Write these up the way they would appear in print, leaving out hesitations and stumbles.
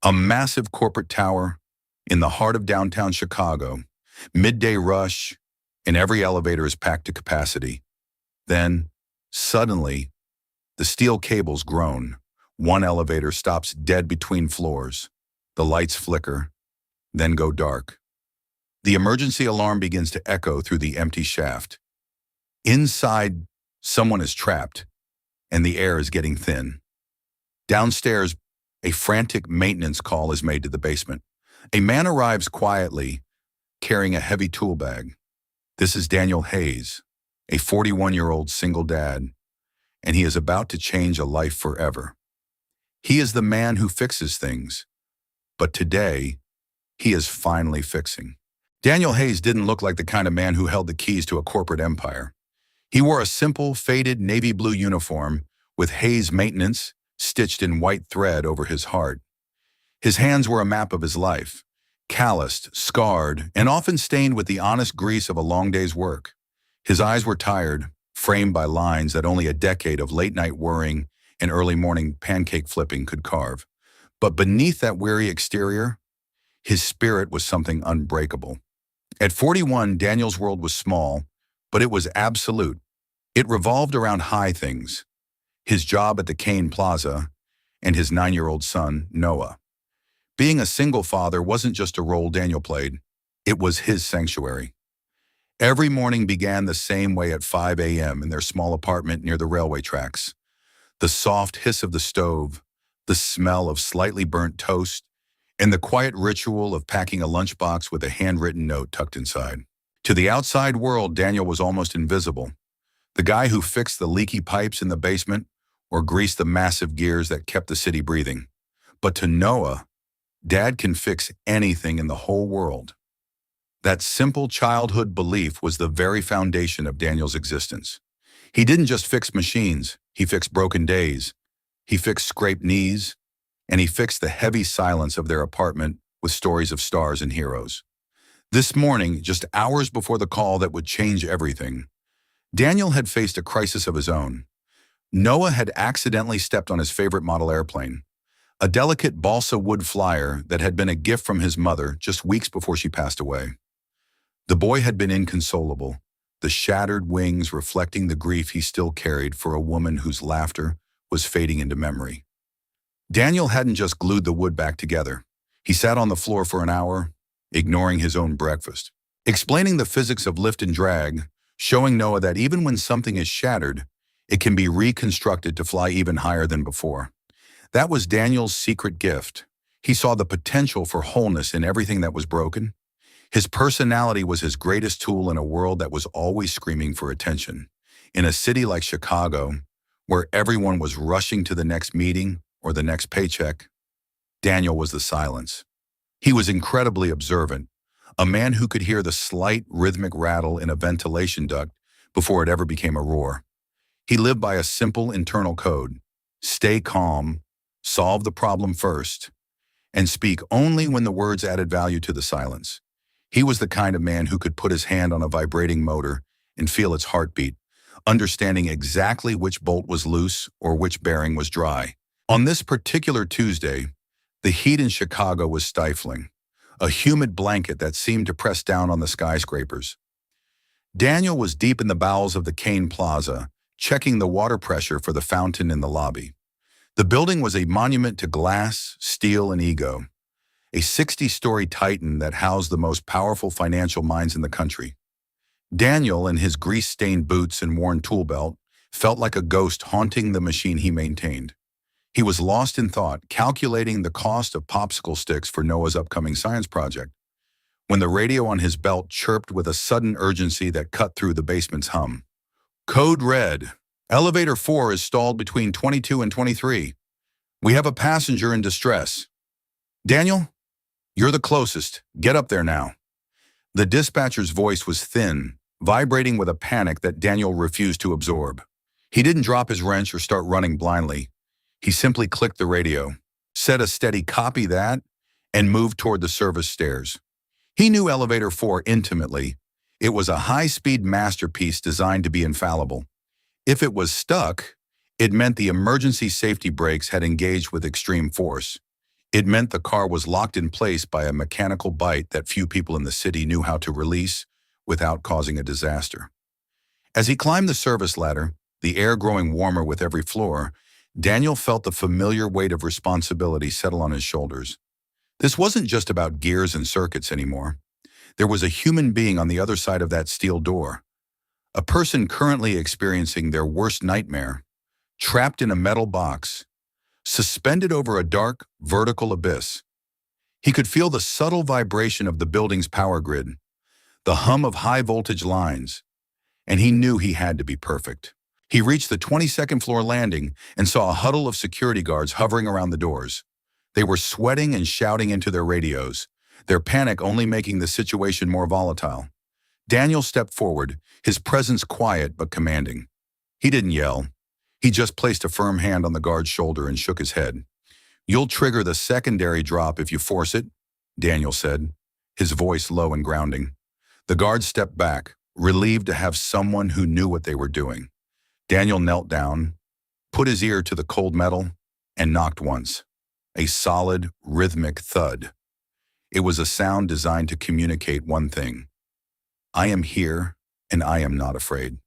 A massive corporate tower in the heart of downtown Chicago, midday rush, and every elevator is packed to capacity. Then, suddenly, the steel cables groan. One elevator stops dead between floors. The lights flicker, then go dark. The emergency alarm begins to echo through the empty shaft. Inside, someone is trapped, and the air is getting thin. Downstairs, a frantic maintenance call is made to the basement. A man arrives quietly, carrying a heavy tool bag. This is Daniel Hayes, a 41-year-old single dad, and he is about to change a life forever. He is the man who fixes things, but today, he is finally fixing. Daniel Hayes didn't look like the kind of man who held the keys to a corporate empire. He wore a simple, faded navy blue uniform with Hayes Maintenance stitched in white thread over his heart. His hands were a map of his life, calloused, scarred, and often stained with the honest grease of a long day's work. His eyes were tired, framed by lines that only a decade of late-night worrying and early-morning pancake flipping could carve. But beneath that weary exterior, his spirit was something unbreakable. At 41, Daniel's world was small, but it was absolute. It revolved around high things: his job at the Kane Plaza and his 9-year-old son, Noah. Being a single father wasn't just a role Daniel played, it was his sanctuary. Every morning began the same way at 5 a.m. in their small apartment near the railway tracks. The soft hiss of the stove, the smell of slightly burnt toast, and the quiet ritual of packing a lunchbox with a handwritten note tucked inside. To the outside world, Daniel was almost invisible. The guy who fixed the leaky pipes in the basement or greased the massive gears that kept the city breathing. But to Noah, Dad can fix anything in the whole world. That simple childhood belief was the very foundation of Daniel's existence. He didn't just fix machines, he fixed broken days. He fixed scraped knees, and he fixed the heavy silence of their apartment with stories of stars and heroes. This morning, just hours before the call that would change everything, Daniel had faced a crisis of his own. Noah had accidentally stepped on his favorite model airplane, a delicate balsa wood flyer that had been a gift from his mother just weeks before she passed away. The boy had been inconsolable, the shattered wings reflecting the grief he still carried for a woman whose laughter was fading into memory. Daniel hadn't just glued the wood back together. He sat on the floor for an hour, ignoring his own breakfast, explaining the physics of lift and drag, showing Noah that even when something is shattered, it can be reconstructed to fly even higher than before. That was Daniel's secret gift. He saw the potential for wholeness in everything that was broken. His personality was his greatest tool in a world that was always screaming for attention. In a city like Chicago, where everyone was rushing to the next meeting or the next paycheck, Daniel was the silence. He was incredibly observant, a man who could hear the slight rhythmic rattle in a ventilation duct before it ever became a roar. He lived by a simple internal code: stay calm, solve the problem first, and speak only when the words added value to the silence. He was the kind of man who could put his hand on a vibrating motor and feel its heartbeat, understanding exactly which bolt was loose or which bearing was dry. On this particular Tuesday, the heat in Chicago was stifling, a humid blanket that seemed to press down on the skyscrapers. Daniel was deep in the bowels of the Kane Plaza, checking the water pressure for the fountain in the lobby. The building was a monument to glass, steel, and ego, a 60-story titan that housed the most powerful financial minds in the country. Daniel, in his grease-stained boots and worn tool belt, felt like a ghost haunting the machine he maintained. He was lost in thought, calculating the cost of popsicle sticks for Noah's upcoming science project, when the radio on his belt chirped with a sudden urgency that cut through the basement's hum. Code red. Elevator 4 is stalled between 22 and 23. We have a passenger in distress. Daniel, you're the closest. Get up there now. The dispatcher's voice was thin, vibrating with a panic that Daniel refused to absorb. He didn't drop his wrench or start running blindly. He simply clicked the radio, said a steady "copy that," and moved toward the service stairs. He knew Elevator 4 intimately. It was a high-speed masterpiece designed to be infallible. If it was stuck, it meant the emergency safety brakes had engaged with extreme force. It meant the car was locked in place by a mechanical bite that few people in the city knew how to release without causing a disaster. As he climbed the service ladder, the air growing warmer with every floor, Daniel felt the familiar weight of responsibility settle on his shoulders. This wasn't just about gears and circuits anymore. There was a human being on the other side of that steel door, a person currently experiencing their worst nightmare, trapped in a metal box, suspended over a dark, vertical abyss. He could feel the subtle vibration of the building's power grid, the hum of high-voltage lines, and he knew he had to be perfect. He reached the 22nd floor landing and saw a huddle of security guards hovering around the doors. They were sweating and shouting into their radios, their panic only making the situation more volatile. Daniel stepped forward, his presence quiet but commanding. He didn't yell. He just placed a firm hand on the guard's shoulder and shook his head. "You'll trigger the secondary drop if you force it," Daniel said, his voice low and grounding. The guard stepped back, relieved to have someone who knew what they were doing. Daniel knelt down, put his ear to the cold metal, and knocked once. A solid, rhythmic thud. It was a sound designed to communicate one thing. "I am here, and I am not afraid."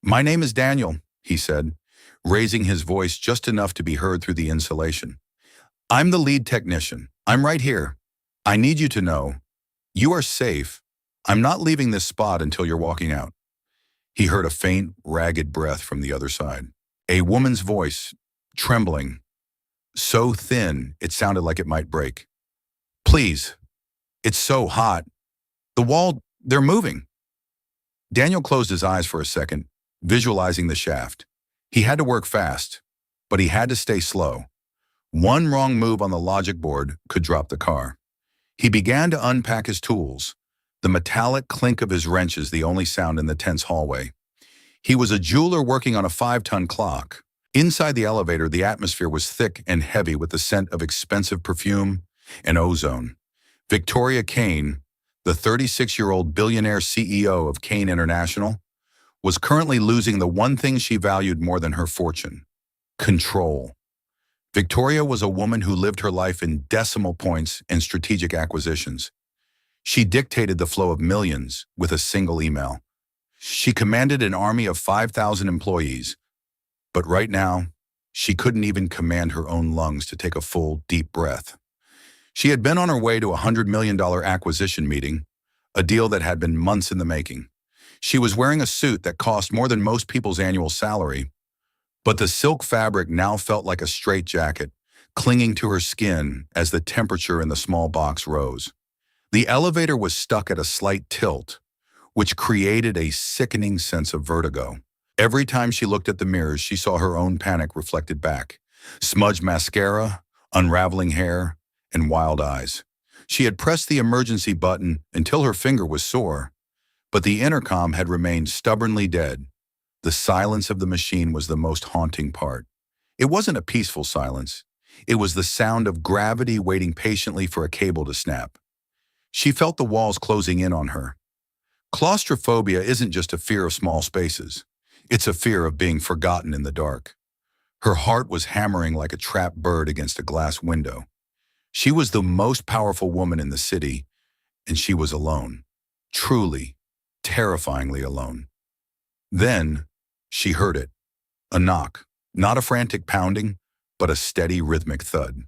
"My name is Daniel," he said, raising his voice just enough to be heard through the insulation. "I'm the lead technician. I'm right here. I need you to know. You are safe. I'm not leaving this spot until you're walking out." He heard a faint, ragged breath from the other side. A woman's voice, trembling, so thin it sounded like it might break. "Please, it's so hot. The wall, they're moving." Daniel closed his eyes for a second, visualizing the shaft. He had to work fast, but he had to stay slow. One wrong move on the logic board could drop the car. He began to unpack his tools, the metallic clink of his wrenches the only sound in the tense hallway. He was a jeweler working on a 5-ton clock. Inside the elevator, the atmosphere was thick and heavy with the scent of expensive perfume and ozone. Victoria Kane, the 36-year-old billionaire CEO of Kane International, was currently losing the one thing she valued more than her fortune: control. Victoria was a woman who lived her life in decimal points and strategic acquisitions. She dictated the flow of millions with a single email. She commanded an army of 5,000 employees, but right now, she couldn't even command her own lungs to take a full, deep breath. She had been on her way to a $100 million acquisition meeting, a deal that had been months in the making. She was wearing a suit that cost more than most people's annual salary, but the silk fabric now felt like a straitjacket, clinging to her skin as the temperature in the small box rose. The elevator was stuck at a slight tilt, which created a sickening sense of vertigo. Every time she looked at the mirrors, she saw her own panic reflected back. Smudged mascara, unraveling hair, and wild eyes. She had pressed the emergency button until her finger was sore, but the intercom had remained stubbornly dead. The silence of the machine was the most haunting part. It wasn't a peaceful silence. It was the sound of gravity waiting patiently for a cable to snap. She felt the walls closing in on her. Claustrophobia isn't just a fear of small spaces. It's a fear of being forgotten in the dark. Her heart was hammering like a trapped bird against a glass window. She was the most powerful woman in the city, and she was alone. Truly, terrifyingly alone. Then, she heard it. A knock. Not a frantic pounding, but a steady rhythmic thud.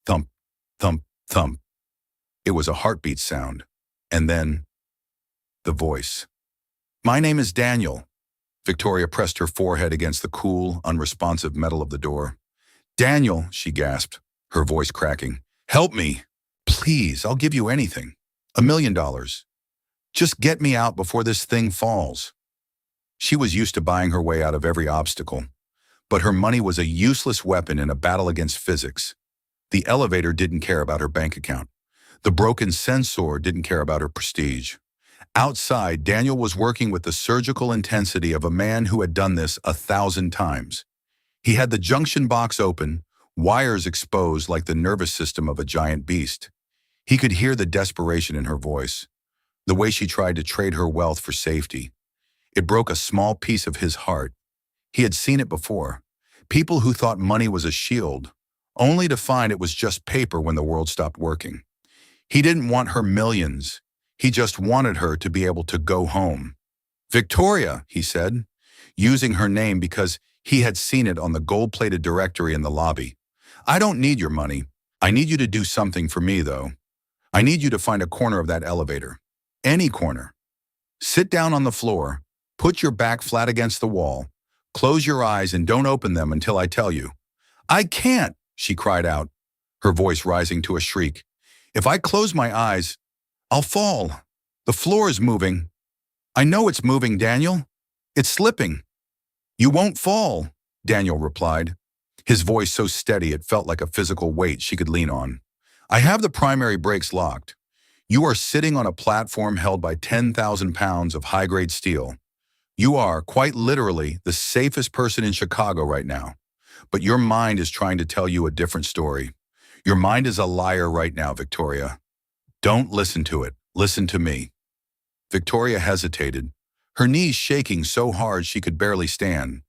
Thump, thump, thump. It was a heartbeat sound. And then, the voice. "My name is Daniel." Victoria pressed her forehead against the cool, unresponsive metal of the door. "Daniel," she gasped, her voice cracking. "Help me. Please, I'll give you anything. $1 million. Just get me out before this thing falls." She was used to buying her way out of every obstacle, but her money was a useless weapon in a battle against physics. The elevator didn't care about her bank account. The broken sensor didn't care about her prestige. Outside, Daniel was working with the surgical intensity of a man who had done this 1,000 times. He had the junction box open, wires exposed like the nervous system of a giant beast. He could hear the desperation in her voice, the way she tried to trade her wealth for safety. It broke a small piece of his heart. He had seen it before. People who thought money was a shield, only to find it was just paper when the world stopped working. He didn't want her millions. He just wanted her to be able to go home. Victoria, he said, using her name because he had seen it on the gold-plated directory in the lobby. I don't need your money. I need you to do something for me, though. I need you to find a corner of that elevator. Any corner. Sit down on the floor, put your back flat against the wall, close your eyes and don't open them until I tell you. I can't, she cried out, her voice rising to a shriek. If I close my eyes, I'll fall. The floor is moving. I know it's moving, Daniel. It's slipping. You won't fall, Daniel replied, his voice so steady it felt like a physical weight she could lean on. I have the primary brakes locked. You are sitting on a platform held by 10,000 pounds of high-grade steel. You are, quite literally, the safest person in Chicago right now. But your mind is trying to tell you a different story. Your mind is a liar right now, Victoria. Don't listen to it. Listen to me. Victoria hesitated, her knees shaking so hard she could barely stand.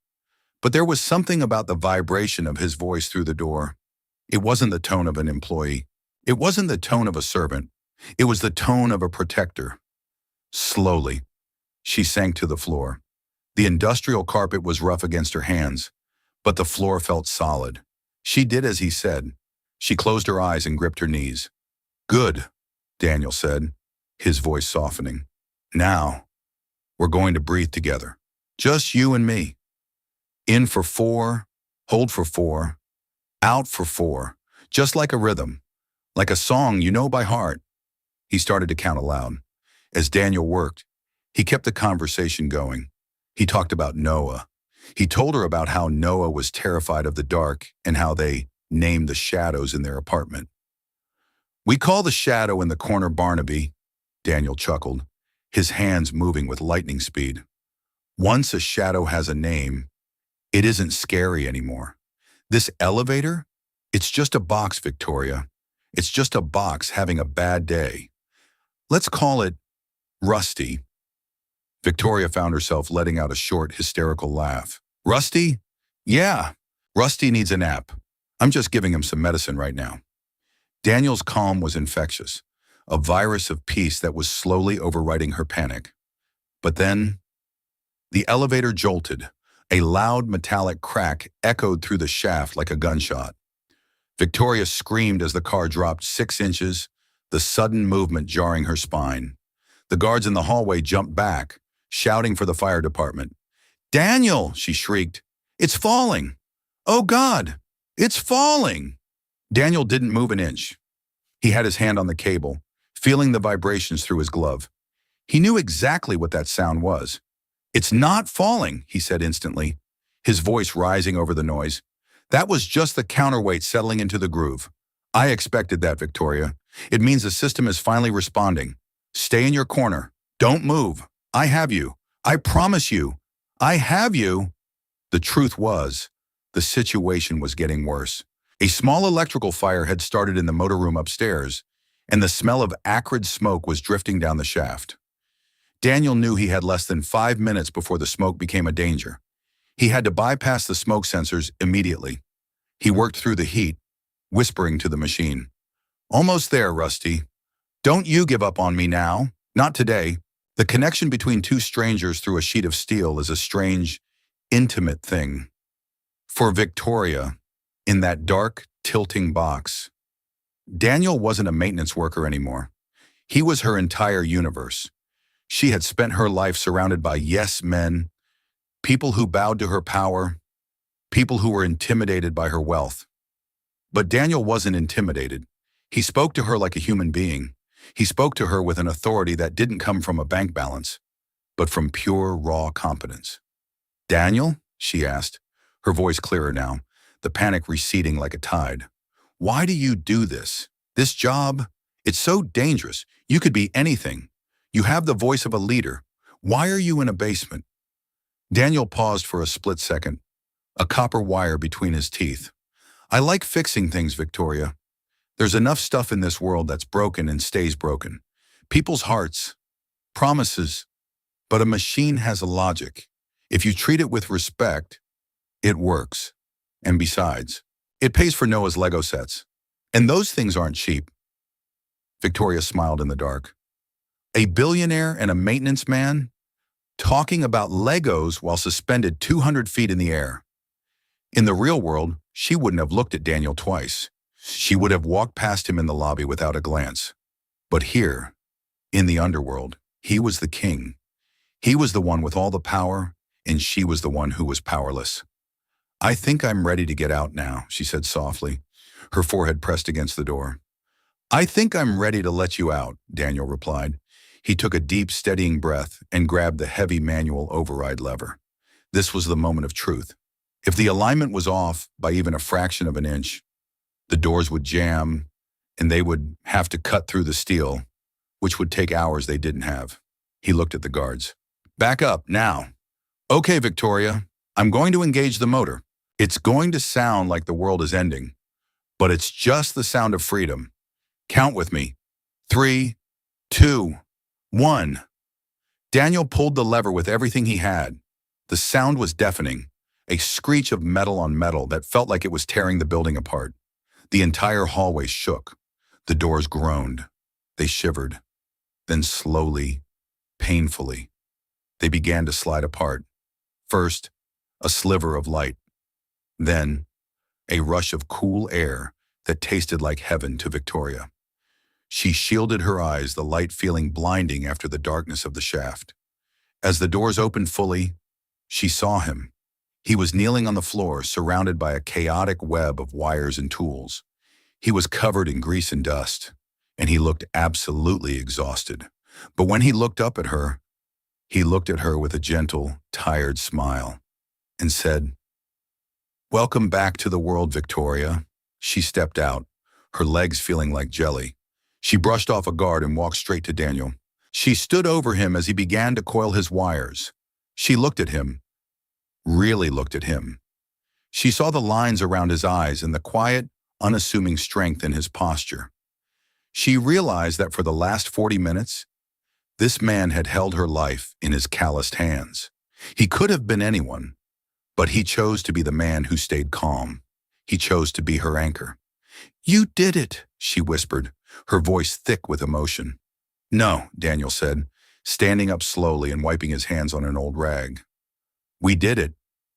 But there was something about the vibration of his voice through the door. It wasn't the tone of an employee. It wasn't the tone of a servant. It was the tone of a protector. Slowly, she sank to the floor. The industrial carpet was rough against her hands, but the floor felt solid. She did as he said. She closed her eyes and gripped her knees. Good, Daniel said, his voice softening. Now, we're going to breathe together. Just you and me. In for 4, hold for 4, out for 4, just like a rhythm, like a song you know by heart. He started to count aloud. As Daniel worked, he kept the conversation going. He talked about Noah. He told her about how Noah was terrified of the dark and how they named the shadows in their apartment. We call the shadow in the corner Barnaby, Daniel chuckled, his hands moving with lightning speed. Once a shadow has a name, it isn't scary anymore. This elevator? It's just a box, Victoria. It's just a box having a bad day. Let's call it Rusty. Victoria found herself letting out a short, hysterical laugh. Rusty? Yeah, Rusty needs a nap. I'm just giving him some medicine right now. Daniel's calm was infectious, a virus of peace that was slowly overriding her panic. But then, the elevator jolted. A loud metallic crack echoed through the shaft like a gunshot. Victoria screamed as the car dropped 6 inches, the sudden movement jarring her spine. The guards in the hallway jumped back, shouting for the fire department. Daniel, she shrieked. It's falling. Oh God, it's falling. Daniel didn't move an inch. He had his hand on the cable, feeling the vibrations through his glove. He knew exactly what that sound was. It's not falling, he said instantly, his voice rising over the noise. That was just the counterweight settling into the groove. I expected that, Victoria. It means the system is finally responding. Stay in your corner. Don't move. I have you. I promise you. I have you. The truth was, the situation was getting worse. A small electrical fire had started in the motorroom upstairs, and the smell of acrid smoke was drifting down the shaft. Daniel knew he had less than 5 minutes before the smoke became a danger. He had to bypass the smoke sensors immediately. He worked through the heat, whispering to the machine. Almost there, Rusty. Don't you give up on me now. Not today. The connection between two strangers through a sheet of steel is a strange, intimate thing. For Victoria, in that dark, tilting box, Daniel wasn't a maintenance worker anymore. He was her entire universe. She had spent her life surrounded by yes men, people who bowed to her power, people who were intimidated by her wealth. But Daniel wasn't intimidated. He spoke to her like a human being. He spoke to her with an authority that didn't come from a bank balance, but from pure, raw competence. Daniel? She asked, her voice clearer now, the panic receding like a tide. Why do you do this? This job? It's so dangerous. You could be anything. You have the voice of a leader. Why are you in a basement? Daniel paused for a split second, a copper wire between his teeth. I like fixing things, Victoria. There's enough stuff in this world that's broken and stays broken. People's hearts, promises, but a machine has a logic. If you treat it with respect, it works. And besides, It pays for Noah's Lego sets. And those things aren't cheap. Victoria smiled in the dark. A billionaire and a maintenance man talking about Legos while suspended 200 feet in the air. In the real world, she wouldn't have looked at Daniel twice. She would have walked past him in the lobby without a glance. But here, in the underworld, he was the king. He was the one with all the power, and she was the one who was powerless. I think I'm ready to get out now, she said softly, her forehead pressed against the door. I think I'm ready to let you out, Daniel replied. He took a deep, steadying breath and grabbed the heavy manual override lever. This was the moment of truth. If the alignment was off by even a fraction of an inch, the doors would jam and they would have to cut through the steel, which would take hours they didn't have. He looked at the guards. Back up, now. Okay, Victoria, I'm going to engage the motor. It's going to sound like the world is ending, but it's just the sound of freedom. Count with me. 3, 2, 1. Daniel pulled the lever with everything he had. The sound was deafening, a screech of metal on metal that felt like it was tearing the building apart. The entire hallway shook. The doors groaned. They shivered. Then slowly, painfully, they began to slide apart. First, a sliver of light. Then, a rush of cool air that tasted like heaven to Victoria. She shielded her eyes, the light feeling blinding after the darkness of the shaft. As the doors opened fully, she saw him. He was kneeling on the floor, surrounded by a chaotic web of wires and tools. He was covered in grease and dust, and he looked absolutely exhausted. But when he looked up at her, he looked at her with a gentle, tired smile and said, "Welcome back to the world, Victoria." She stepped out, her legs feeling like jelly. She brushed off a guard and walked straight to Daniel. She stood over him as he began to coil his wires. She looked at him, really looked at him. She saw the lines around his eyes and the quiet, unassuming strength in his posture. She realized that for the last 40 minutes, this man had held her life in his calloused hands. He could have been anyone, but he chose to be the man who stayed calm. He chose to be her anchor. "You did it," she whispered, her voice thick with emotion. "No," Daniel said, standing up slowly and wiping his hands on an old rag. "We did it.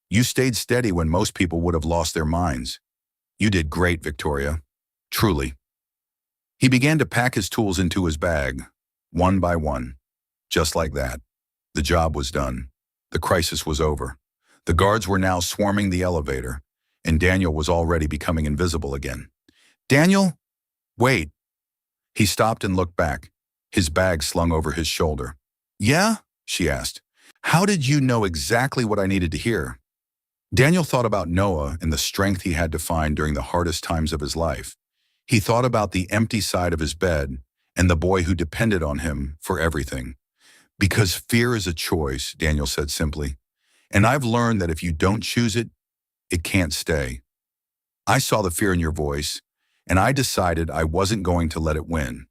You stayed steady when most people would have lost their minds. You did great, Victoria. Truly." He began to pack his tools into his bag, one by one. Just like that, the job was done. The crisis was over. The guards were now swarming the elevator, and Daniel was already becoming invisible again. "Daniel, wait." He stopped and looked back, his bag slung over his shoulder. "Yeah?" she asked. "How did you know exactly what I needed to hear?" Daniel thought about Noah and the strength he had to find during the hardest times of his life. He thought about the empty side of his bed and the boy who depended on him for everything. "Because fear is a choice," Daniel said simply. "And I've learned that if you don't choose it, it can't stay. I saw the fear in your voice, and I decided I wasn't going to let it win.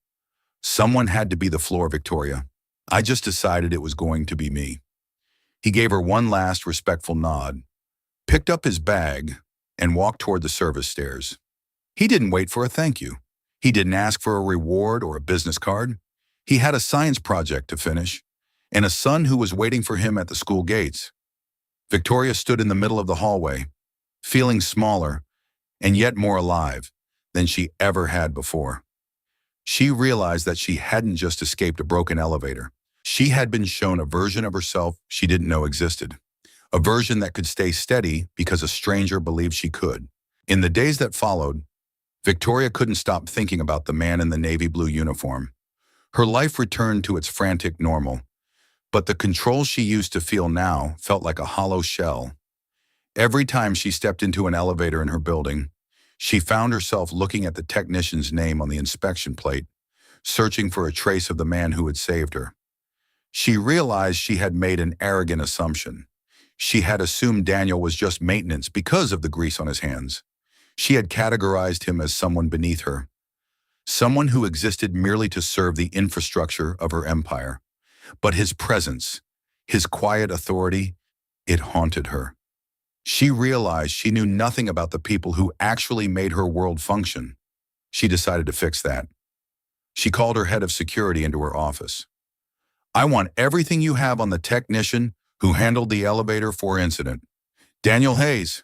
Someone had to be the floor, Victoria. I just decided it was going to be me." He gave her one last respectful nod, picked up his bag, and walked toward the service stairs. He didn't wait for a thank you. He didn't ask for a reward or a business card. He had a science project to finish, and a son who was waiting for him at the school gates. Victoria stood in the middle of the hallway, feeling smaller and yet more alive than she ever had before. She realized that she hadn't just escaped a broken elevator. She had been shown a version of herself she didn't know existed, a version that could stay steady because a stranger believed she could. In the days that followed, Victoria couldn't stop thinking about the man in the navy blue uniform. Her life returned to its frantic normal, but the control she used to feel now felt like a hollow shell. Every time she stepped into an elevator in her building, she found herself looking at the technician's name on the inspection plate, searching for a trace of the man who had saved her. She realized she had made an arrogant assumption. She had assumed Daniel was just maintenance because of the grease on his hands. She had categorized him as someone beneath her, someone who existed merely to serve the infrastructure of her empire. But his presence, his quiet authority, it haunted her. She realized she knew nothing about the people who actually made her world function. She decided to fix that. She called her head of security into her office. "I want everything you have on the technician who handled the elevator 4 incident. Daniel Hayes."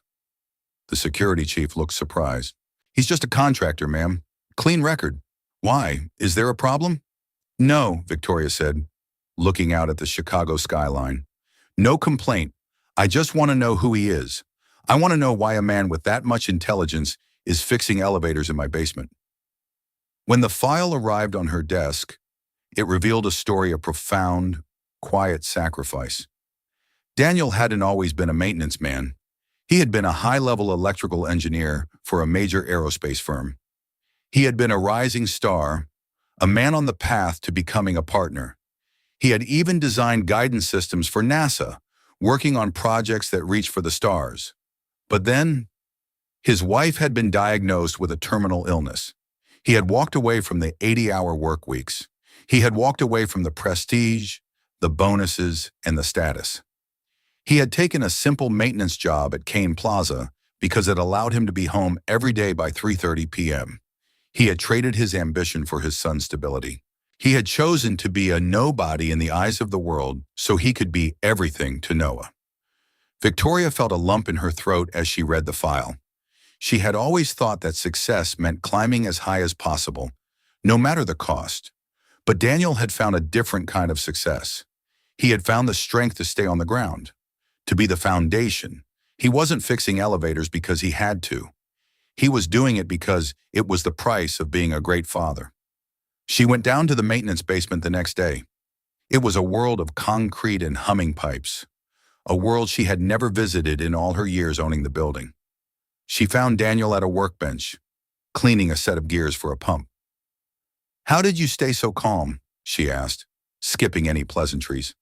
The security chief looked surprised. "He's just a contractor, ma'am. Clean record." "Why? Is there a problem?" "No," Victoria said, looking out at the Chicago skyline. "No complaint. I just want to know who he is. I want to know why a man with that much intelligence is fixing elevators in my basement." When the file arrived on her desk, it revealed a story of profound, quiet sacrifice. Daniel hadn't always been a maintenance man. He had been a high-level electrical engineer for a major aerospace firm. He had been a rising star, a man on the path to becoming a partner. He had even designed guidance systems for NASA, working on projects that reached for the stars. But then, his wife had been diagnosed with a terminal illness. He had walked away from the 80-hour work weeks. He had walked away from the prestige, the bonuses, and the status. He had taken a simple maintenance job at Kane Plaza because it allowed him to be home every day by 3:30 p.m. He had traded his ambition for his son's stability. He had chosen to be a nobody in the eyes of the world so he could be everything to Noah. Victoria felt a lump in her throat as she read the file. She had always thought that success meant climbing as high as possible, no matter the cost. But Daniel had found a different kind of success. He had found the strength to stay on the ground, to be the foundation. He wasn't fixing elevators because he had to. He was doing it because it was the price of being a great father. She went down to the maintenance basement the next day. It was a world of concrete and humming pipes, a world she had never visited in all her years owning the building. She found Daniel at a workbench, cleaning a set of gears for a pump. "How did you stay so calm?" she asked, skipping any pleasantries.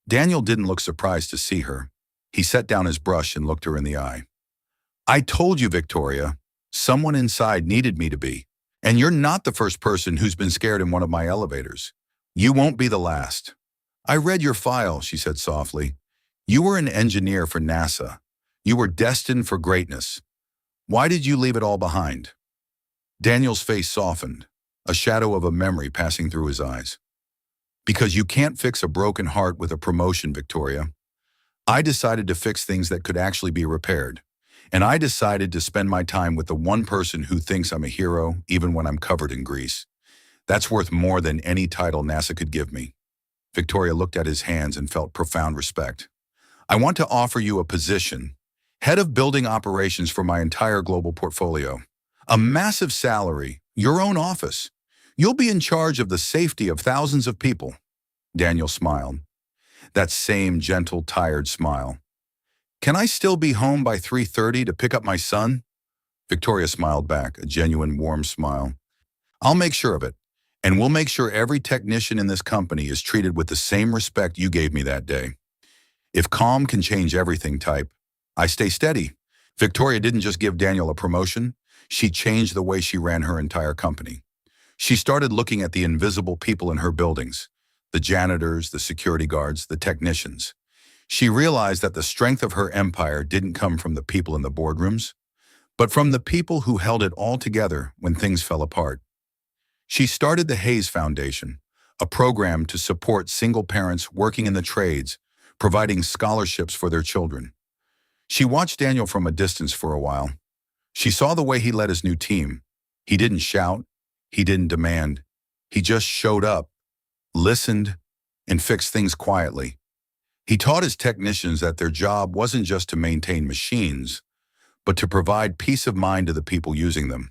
Daniel didn't look surprised to see her. He set down his brush and looked her in the eye. "I told you, Victoria, someone inside needed me to be. And you're not the first person who's been scared in one of my elevators. You won't be the last." "I read your file," she said softly. "You were an engineer for NASA. You were destined for greatness. Why did you leave it all behind?" Daniel's face softened, a shadow of a memory passing through his eyes. "Because you can't fix a broken heart with a promotion, Victoria. I decided to fix things that could actually be repaired. And I decided to spend my time with the one person who thinks I'm a hero even when I'm covered in grease. That's worth more than any title NASA could give me." Victoria looked at his hands and felt profound respect. "I want to offer you a position, head of building operations for my entire global portfolio. A massive salary, your own office. You'll be in charge of the safety of thousands of people." Daniel smiled. That same gentle, tired smile. "Can I still be home by 3:30 to pick up my son?" Victoria smiled back, a genuine warm smile. "I'll make sure of it, and we'll make sure every technician in this company is treated with the same respect you gave me that day. If calm can change everything type, I stay steady." Victoria didn't just give Daniel a promotion, she changed the way she ran her entire company. She started looking at the invisible people in her buildings, the janitors, the security guards, the technicians. She realized that the strength of her empire didn't come from the people in the boardrooms, but from the people who held it all together when things fell apart. She started the Hayes Foundation, a program to support single parents working in the trades, providing scholarships for their children. She watched Daniel from a distance for a while. She saw the way he led his new team. He didn't shout, he didn't demand. He just showed up, listened, and fixed things quietly. He taught his technicians that their job wasn't just to maintain machines, but to provide peace of mind to the people using them.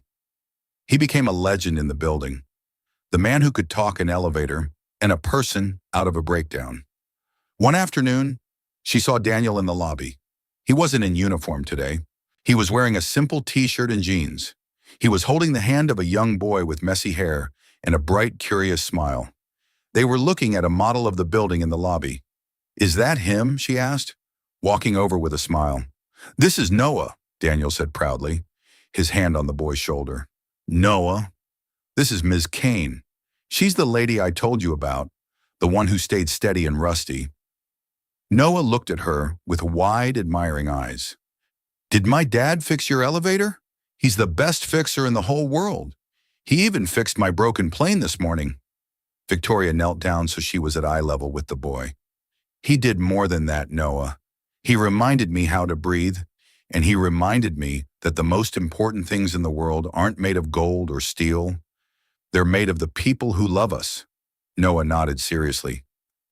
He became a legend in the building, the man who could talk an elevator and a person out of a breakdown. One afternoon, she saw Daniel in the lobby. He wasn't in uniform today. He was wearing a simple t-shirt and jeans. He was holding the hand of a young boy with messy hair and a bright, curious smile. They were looking at a model of the building in the lobby. "Is that him?" she asked, walking over with a smile. "This is Noah," Daniel said proudly, his hand on the boy's shoulder. "Noah, this is Ms. Kane. She's the lady I told you about, the one who stayed steady and rusty." Noah looked at her with wide, admiring eyes. Did my dad fix your elevator? He's the best fixer in the whole world. He even fixed my broken plane this morning. Victoria knelt down so she was at eye level with the boy. He did more than that, Noah. He reminded me how to breathe, and he reminded me that the most important things in the world aren't made of gold or steel. They're made of the people who love us. Noah nodded seriously.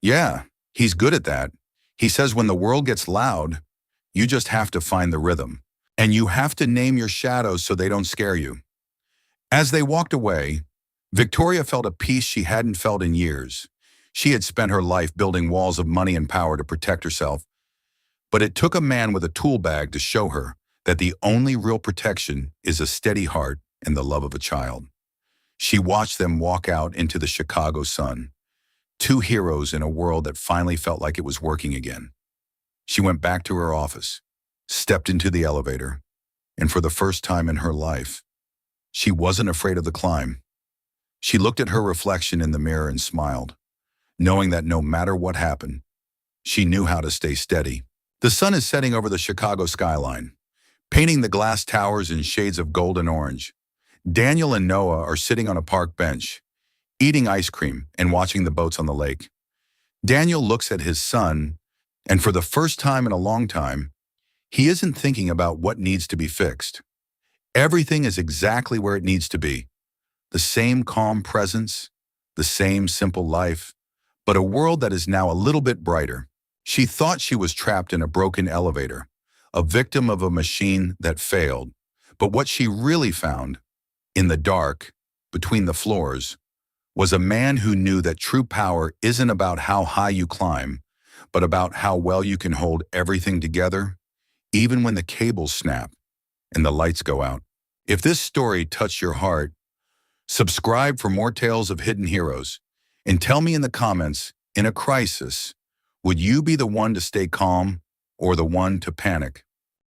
Yeah, he's good at that. He says when the world gets loud, you just have to find the rhythm. And you have to name your shadows so they don't scare you. As they walked away, Victoria felt a peace she hadn't felt in years. She had spent her life building walls of money and power to protect herself, but it took a man with a tool bag to show her that the only real protection is a steady heart and the love of a child. She watched them walk out into the Chicago sun, two heroes in a world that finally felt like it was working again. She went back to her office, stepped into the elevator, and for the first time in her life, she wasn't afraid of the climb. She looked at her reflection in the mirror and smiled, knowing that no matter what happened, she knew how to stay steady. The sun is setting over the Chicago skyline, painting the glass towers in shades of gold and orange. Daniel and Noah are sitting on a park bench, eating ice cream and watching the boats on the lake. Daniel looks at his son, and for the first time in a long time, he isn't thinking about what needs to be fixed. Everything is exactly where it needs to be. The same calm presence, the same simple life, but a world that is now a little bit brighter. She thought she was trapped in a broken elevator, a victim of a machine that failed. But what she really found, in the dark, between the floors, was a man who knew that true power isn't about how high you climb, but about how well you can hold everything together, even when the cables snap and the lights go out. If this story touched your heart, subscribe for more tales of hidden heroes, and tell me in the comments, in a crisis, would you be the one to stay calm or the one to panic?